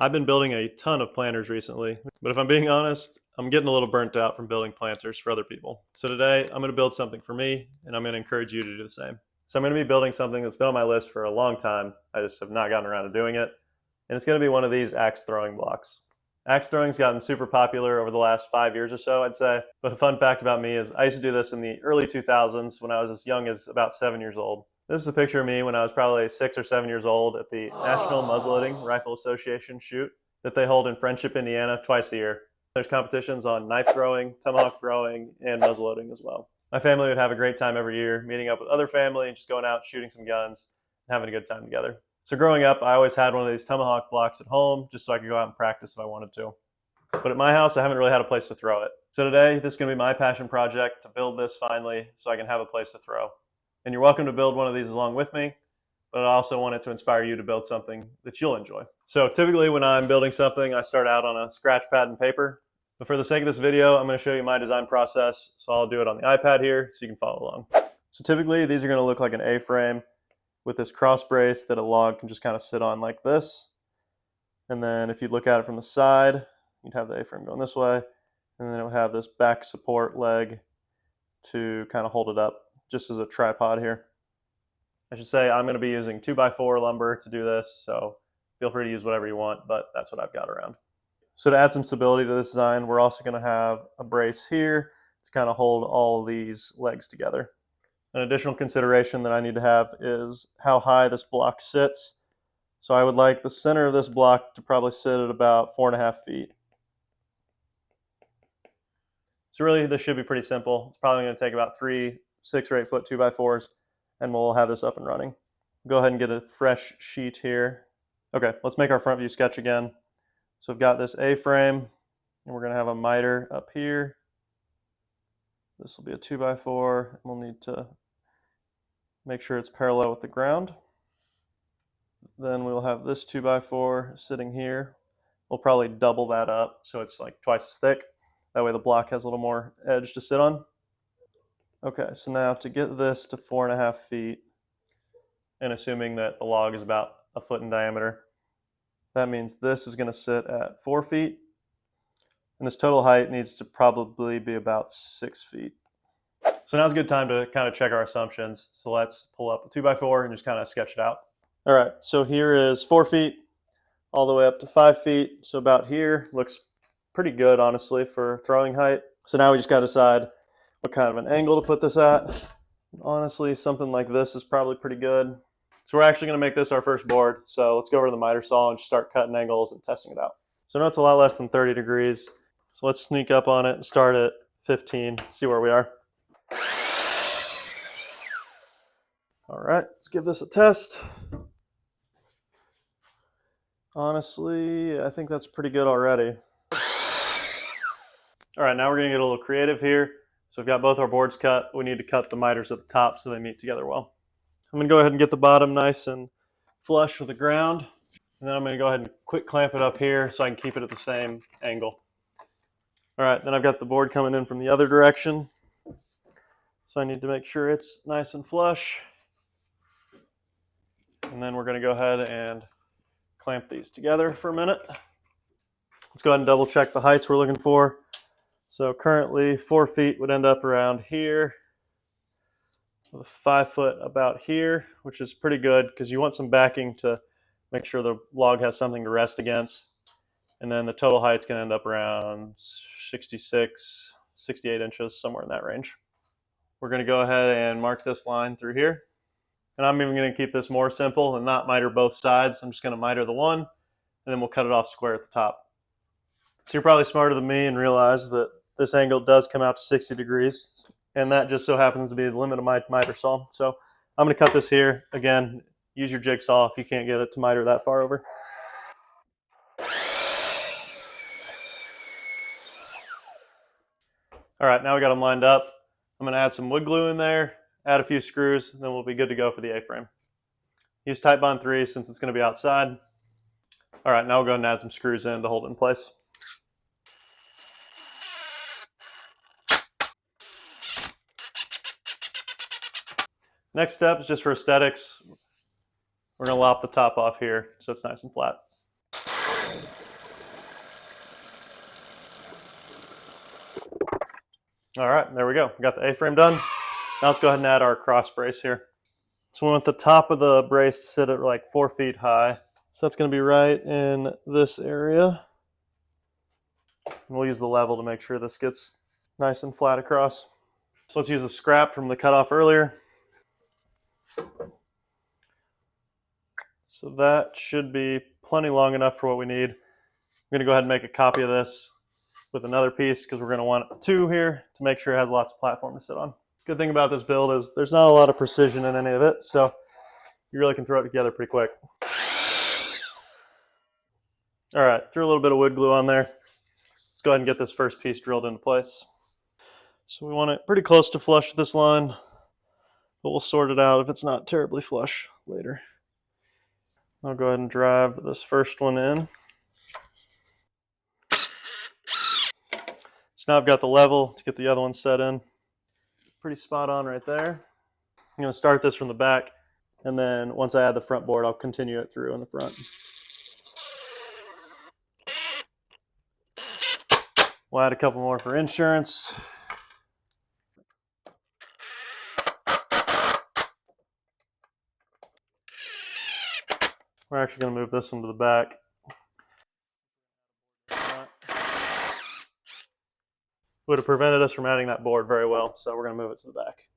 I've been building a ton of planters recently, but if I'm being honest, I'm getting a little burnt out from building planters for other people. So today I'm going to build something for me, and I'm going to encourage you to do the same. So I'm going to be building something that's been on my list for a long time. I just have not gotten around to doing it. And it's going to be one of these axe throwing blocks. Axe throwing's gotten super popular over the last 5 years or so, I'd say. But a fun fact about me is I used to do this in the early 2000s when I was as young as about 7 years old. This is a picture of me when I was probably 6 or 7 years old at the National Muzzleloading Rifle Association shoot that they hold in Friendship, Indiana twice a year. There's competitions on knife throwing, tomahawk throwing, and muzzleloading as well. My family would have a great time every year, meeting up with other family and just going out shooting some guns and having a good time together. So growing up, I always had one of these tomahawk blocks at home just so I could go out and practice if I wanted to. But at my house, I haven't really had a place to throw it. So today, this is going to be my passion project to build this finally so I can have a place to throw. And you're welcome to build one of these along with me, but I also wanted to inspire you to build something that you'll enjoy. So typically when I'm building something, I start out on a scratch pad and paper. But for the sake of this video, I'm going to show you my design process. So I'll do it on the iPad here so you can follow along. So typically these are going to look like an A-frame with this cross brace that a log can just kind of sit on like this. And then if you look at it from the side, you'd have the A-frame going this way, and then it would have this back support leg to kind of hold it up just as a tripod here. I should say I'm going to be using 2x4 lumber to do this, so feel free to use whatever you want, but that's what I've got around. So to add some stability to this design, we're also going to have a brace here to kind of hold all of these legs together. An additional consideration that I need to have is how high this block sits. So I would like the center of this block to probably sit at about 4.5 feet. So really this should be pretty simple. It's probably going to take about 3 6 or 8 foot 2x4s, and we'll have this up and running. Go ahead and get a fresh sheet here. Okay, let's make our front view sketch again. So we've got this A-frame, and we're going to have a miter up here. This will be a 2x4, and we'll need to make sure it's parallel with the ground. Then we'll have this 2x4 sitting here. We'll probably double that up so it's like twice as thick. That way the block has a little more edge to sit on. Okay, so now to get this to 4.5 feet, and assuming that the log is about 1 foot in diameter, that means this is going to sit at 4 feet, and this total height needs to probably be about 6 feet. So now's a good time to kind of check our assumptions. So let's pull up a 2x4 and just kind of sketch it out. All right, so here is 4 feet all the way up to 5 feet. So about here looks pretty good, honestly, for throwing height. So now we just got to decide what kind of an angle to put this at. Honestly, something like this is probably pretty good. So we're actually going to make this our first board. So let's go over to the miter saw and just start cutting angles and testing it out. So now it's a lot less than 30 degrees. So let's sneak up on it and start at 15, see where we are. All right, let's give this a test. Honestly, I think that's pretty good already. All right, now we're going to get a little creative here. So we've got both our boards cut. We need to cut the miters at the top so they meet together well. I'm going to go ahead and get the bottom nice and flush with the ground. And then I'm going to go ahead and quick clamp it up here so I can keep it at the same angle. All right, then I've got the board coming in from the other direction. So I need to make sure it's nice and flush. And then we're going to go ahead and clamp these together for a minute. Let's go ahead and double check the heights we're looking for. So currently 4 feet would end up around here, with 5 foot about here, which is pretty good because you want some backing to make sure the log has something to rest against. And then the total height's going to end up around 66, 68 inches, somewhere in that range. We're going to go ahead and mark this line through here. And I'm even going to keep this more simple and not miter both sides. I'm just going to miter the one, and then we'll cut it off square at the top. So you're probably smarter than me and realize that this angle does come out to 60 degrees, and that just so happens to be the limit of my miter saw. So I'm going to cut this here. Again, use your jigsaw if you can't get it to miter that far over. All right, now we got them lined up. I'm going to add some wood glue in there, add a few screws, and then we'll be good to go for the A-frame. Use Titebond 3 since it's going to be outside. All right, now we'll go ahead and add some screws in to hold it in place. Next step is just for aesthetics. We're going to lop the top off here so it's nice and flat. All right, there we go. We got the A-frame done. Now let's go ahead and add our cross brace here. So we want the top of the brace to sit at like 4 feet high. So that's going to be right in this area. And we'll use the level to make sure this gets nice and flat across. So let's use the scrap from the cutoff earlier. So that should be plenty long enough for what we need. I'm going to go ahead and make a copy of this with another piece because we're going to want two here to make sure it has lots of platform to sit on. Good thing about this build is there's not a lot of precision in any of it, so you really can throw it together pretty quick. All right, threw a little bit of wood glue on there. Let's go ahead and get this first piece drilled into place. So we want it pretty close to flush with this line, but we'll sort it out if it's not terribly flush later. I'll go ahead and drive this first one in. So now I've got the level to get the other one set in. Pretty spot on right there. I'm going to start this from the back, and then once I add the front board, I'll continue it through in the front. We'll add a couple more for insurance. We're actually going to move this one to the back. Would have prevented us from adding that board very well, so we're going to move it to the back.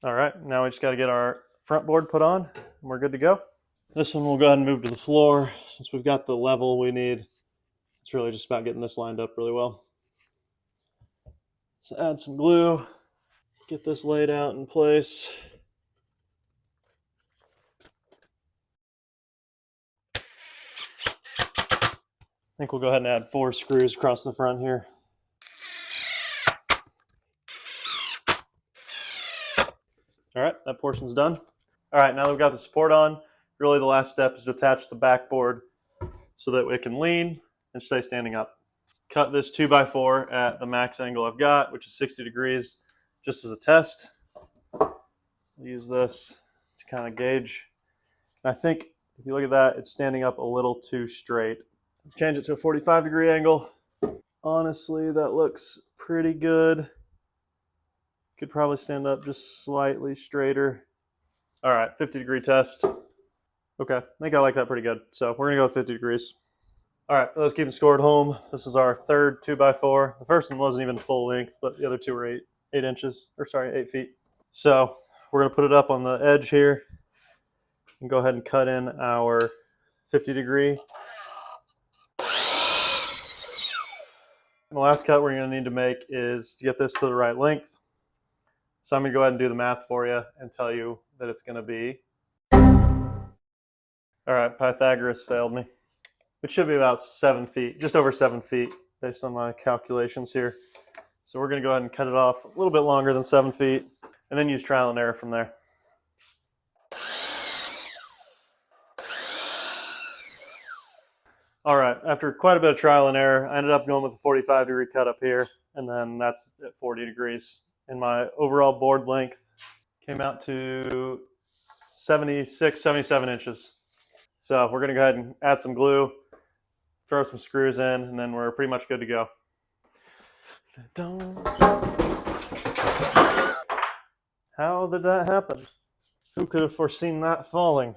All right, now we just got to get our front board put on, and we're good to go. This one we'll go ahead and move to the floor. Since we've got the level we need, it's really just about getting this lined up really well. So add some glue, get this laid out in place. I think we'll go ahead and add 4 screws across the front here. All right, that portion's done. All right, now that we've got the support on, really the last step is to attach the backboard so that it can lean and stay standing up. Cut this 2x4 at the max angle I've got, which is 60 degrees, just as a test. I'll use this to kind of gauge. And I think if you look at that, it's standing up a little too straight. Change it to a 45-degree angle. Honestly, that looks pretty good. Could probably stand up just slightly straighter. All right, 50-degree test. Okay, I think I like that pretty good. So we're gonna go with 50 degrees. All right, for those keeping score at home, this is our third 2x4. The first one wasn't even full length, but the other two were 8 inches, or sorry, 8 feet. So we're gonna put it up on the edge here and go ahead and cut in our 50-degree. And the last cut we're gonna need to make is to get this to the right length. So I'm gonna go ahead and do the math for you and tell you that it's gonna be. All right, Pythagoras failed me. It should be about 7 feet, just over 7 feet based on my calculations here. So we're gonna go ahead and cut it off a little bit longer than 7 feet and then use trial and error from there. All right, after quite a bit of trial and error, I ended up going with a 45-degree cut up here, and then that's at 40 degrees. And my overall board length came out to 76, 77 inches. So we're gonna go ahead and add some glue, throw some screws in, and then we're pretty much good to go. How did that happen? Who could have foreseen that falling?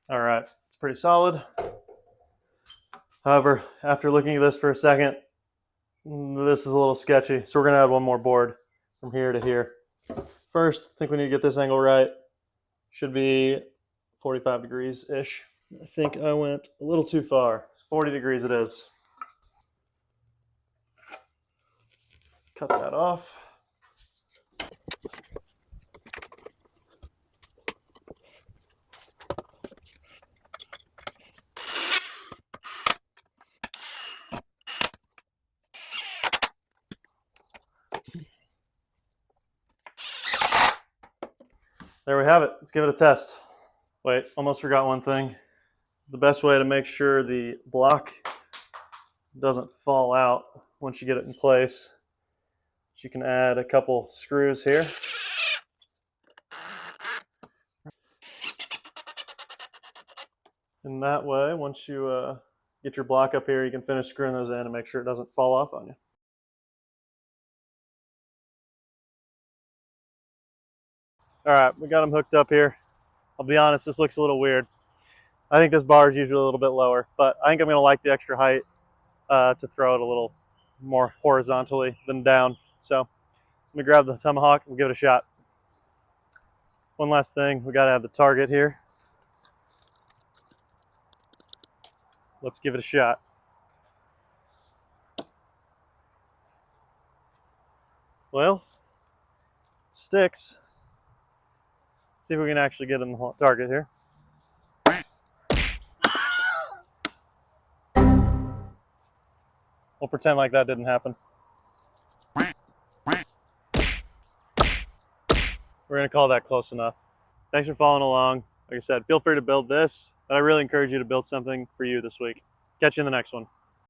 All right, it's pretty solid. However, after looking at this for a second, this is a little sketchy. So we're gonna add one more board from here to here. First, I think we need to get this angle right. Should be 45 degrees-ish. I think I went a little too far. 40 degrees it is. Cut that off. There we have it. Let's give it a test. Wait, almost forgot one thing. The best way to make sure the block doesn't fall out once you get it in place is you can add a couple screws here. And that way, once you get your block up here, you can finish screwing those in and make sure it doesn't fall off on you. All right, we got them hooked up here. I'll be honest, this looks a little weird. I think this bar is usually a little bit lower, but I think I'm gonna like the extra height to throw it a little more horizontally than down. So let me grab the tomahawk and give it a shot. One last thing, we gotta have the target here. Let's give it a shot. Well, it sticks. Let's see if we can actually get in the target here. We'll pretend like that didn't happen. We're gonna call that close enough. Thanks for following along. Like I said, feel free to build this, but I really encourage you to build something for you this week. Catch you in the next one.